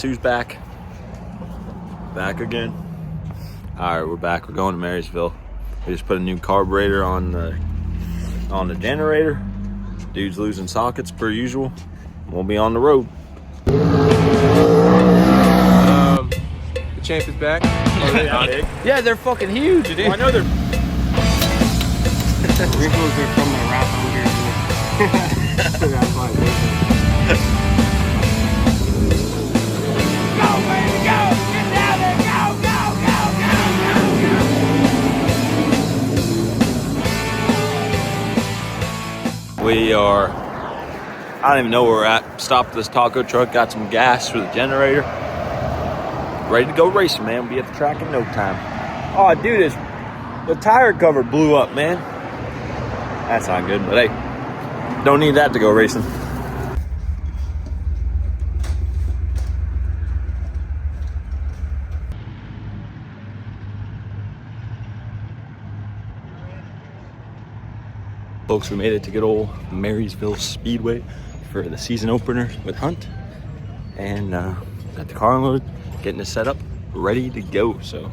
Who's back? Back again. All right, we're back. We're going to Marysville. We just put a new carburetor on the generator. Dude's losing sockets per usual. We'll be on the road. The champ is back. Yeah, they're fucking huge, dude. Well, I know they're. Wrinkles are from the wrap over here. So that's why it's Go, baby, go! Get down there! Go, go, go, go, go, go! We are. I don't even know where we're at. Stopped this taco truck. Got some gas for the generator. Ready to go racing, man. We'll be at the track in no time. Oh, dude, the tire cover blew up, man. That's not good, but hey, don't need that to go racing. Folks, we made it to good old Marysville Speedway for the season opener with Hunt. And got the car unloaded, getting it set up, ready to go. So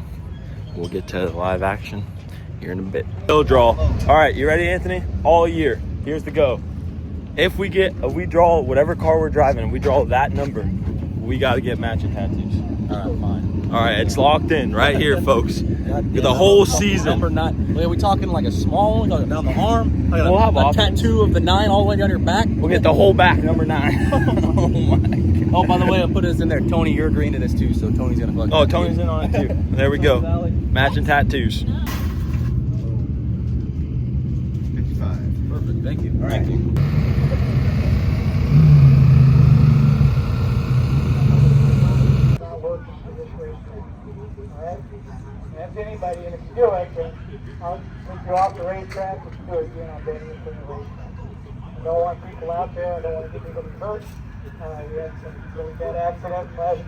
we'll get to live action here in a bit. Bill draw. All right, you ready, Anthony? All year. Here's the go. If we draw whatever car we're driving and we draw that number, we got to get matching tattoos. All right, fine. All right, it's locked in right here, folks. The whole season. Number 9. Wait, are we talking like a small one, like down the arm? Like We'll have a options. tattoo of the 9 all the way down your back? We'll get the whole back, number 9. Oh my God. Oh, by the way, I'll put this in there. Tony, you're agreeing to this too, so Tony's gonna fuck. Oh, Tony's in on it too. There we go. Matching tattoos. 55. Perfect. Thank you. All right. Thank you. That's anybody, and if you do it, then I'll take you off the racetrack. If you do it again, I'll ban you from the racetrack. I don't want people out there. I don't want to get anybody hurt. We had some really bad accidents last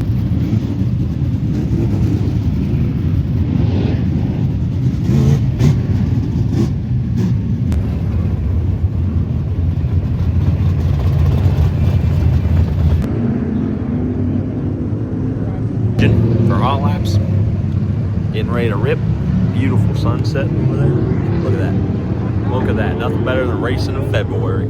For hot laps. Getting ready to rip. Beautiful sunset over there. Look at that. Look at that. Nothing better than racing in February.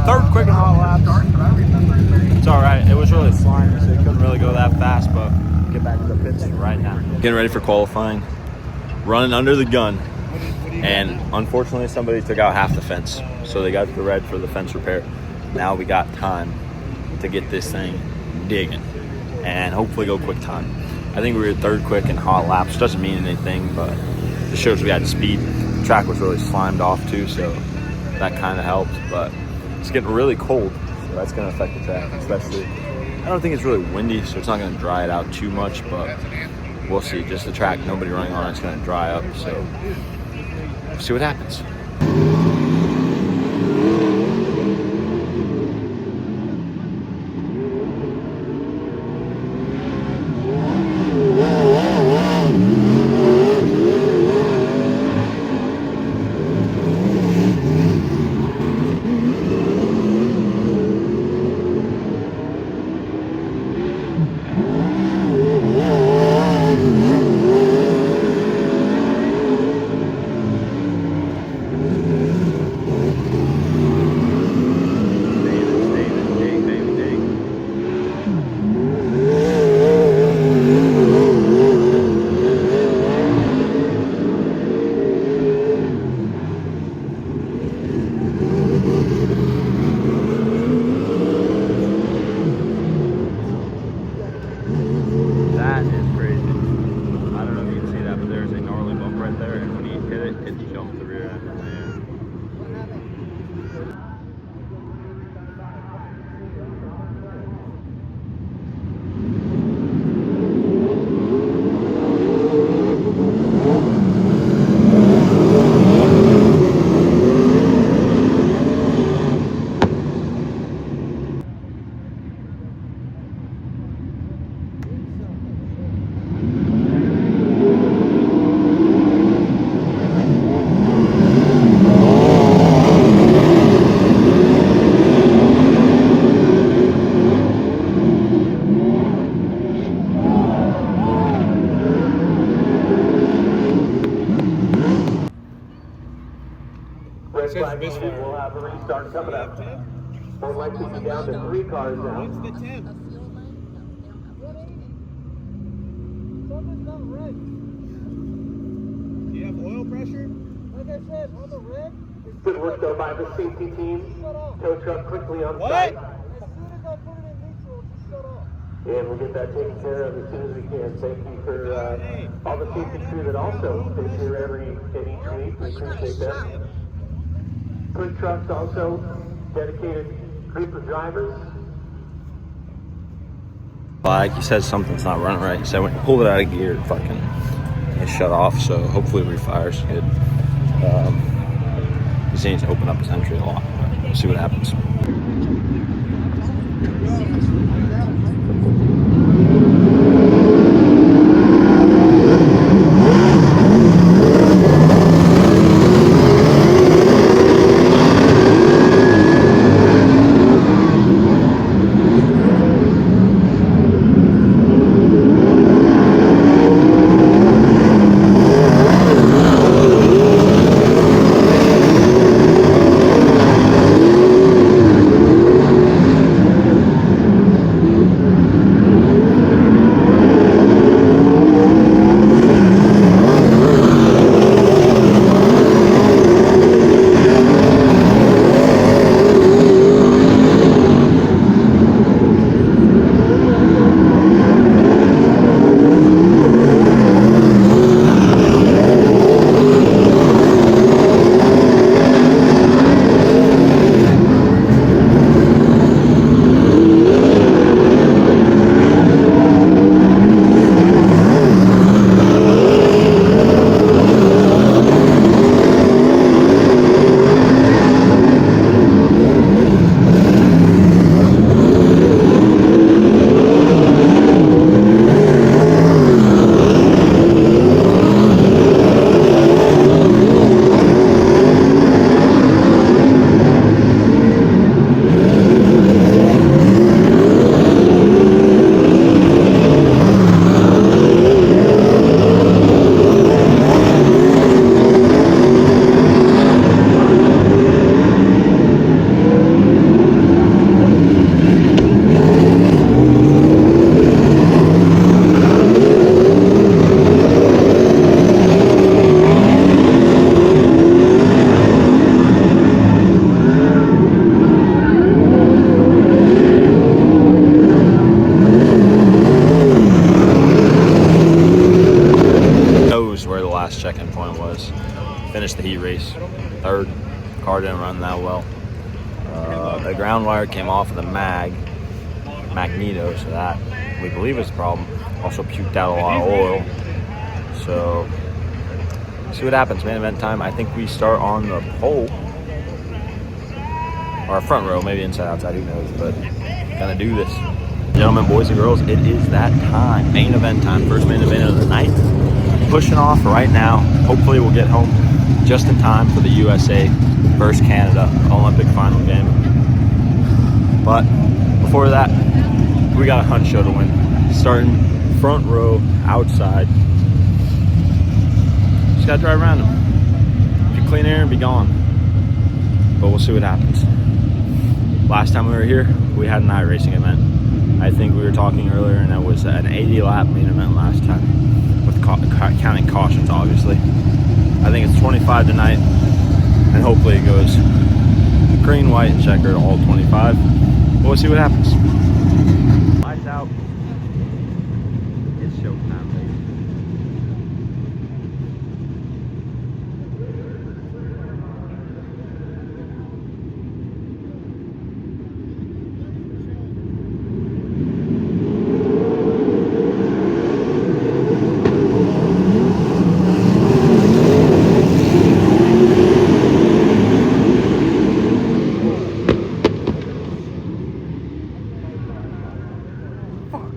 Third quick and hot laps. It's all right. It was really slimy, so you couldn't really go that fast, but get back to the pits right now. Getting ready for qualifying. Running under the gun. And unfortunately, somebody took out half the fence. So they got the red for the fence repair. now we got time to get this thing digging and hopefully go quick time. I think we were third quick in hot laps. Doesn't mean anything, but it shows we had speed. The track was really slimed off too, so that kind of helped. But it's getting really cold, so that's going to affect the track, especially. I don't think it's really windy, so it's not going to dry it out too much, but we'll see. Just the track, nobody running on it's going to dry up, so we'll see what happens. We'll have a restart coming up. More likely to be down to 3 cars now. What's the temp? Something's not right. Do you have oil pressure? Like I said, on the red, Good work though by the safety team. Tow truck quickly on What? site. as soon as I put it in neutral, it just shut off. And we'll get that taken care of as soon as we can. Thank you for all the safety crew that also is here and each week. We appreciate that. Quick trucks also, dedicated group of drivers. Like he says something's not running right. He said when you pull it out of gear, it shut off. So hopefully it refires good. He needs to open up his entry a lot. We'll see what happens. Car didn't run that well. The ground wire came off of the Magneto, so that we believe is the problem. Also puked out a lot of oil. So see what happens. Main event time. I think we start on the pole or front row, maybe inside, outside, who knows? But gonna do this, gentlemen, boys and girls. It is that time. Main event time. First main event of the night. Pushing off right now. Hopefully we'll get home just in time for the USA versus Canada Olympic final game. But before that, we got a Hunt show to win. Starting front row outside. Just gotta drive around them. If you clean air and be gone. But we'll see what happens. Last time we were here, we had an iRacing event. I think we were talking earlier, and it was an 80-lap main event last time, with counting cautions, obviously. I think it's 25 tonight, and hopefully it goes green, white, and checkered, all 25. But we'll see what happens. Lights out. It's showtime, baby. Fuck.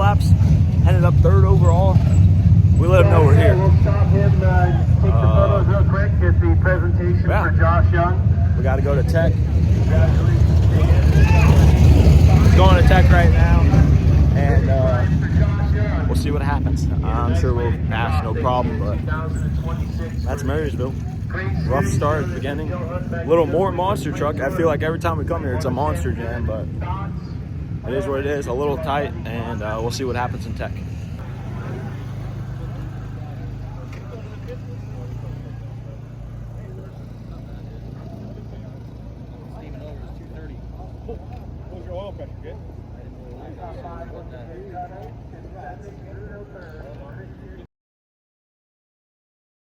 laps. Ended up 3rd overall. We let him know we're here. We'll stop him, take the photos real quick. Get the presentation for Josh Young. We got to go to Tech. He's going to Tech right now, and we'll see what happens. I'm sure we'll pass, no problem, but that's Marysville. Rough start at the beginning. A little more monster truck. I feel like every time we come here, it's a monster jam, but it is what it is. A little tight, and we'll see what happens in Tech. What's your oil pressure, good?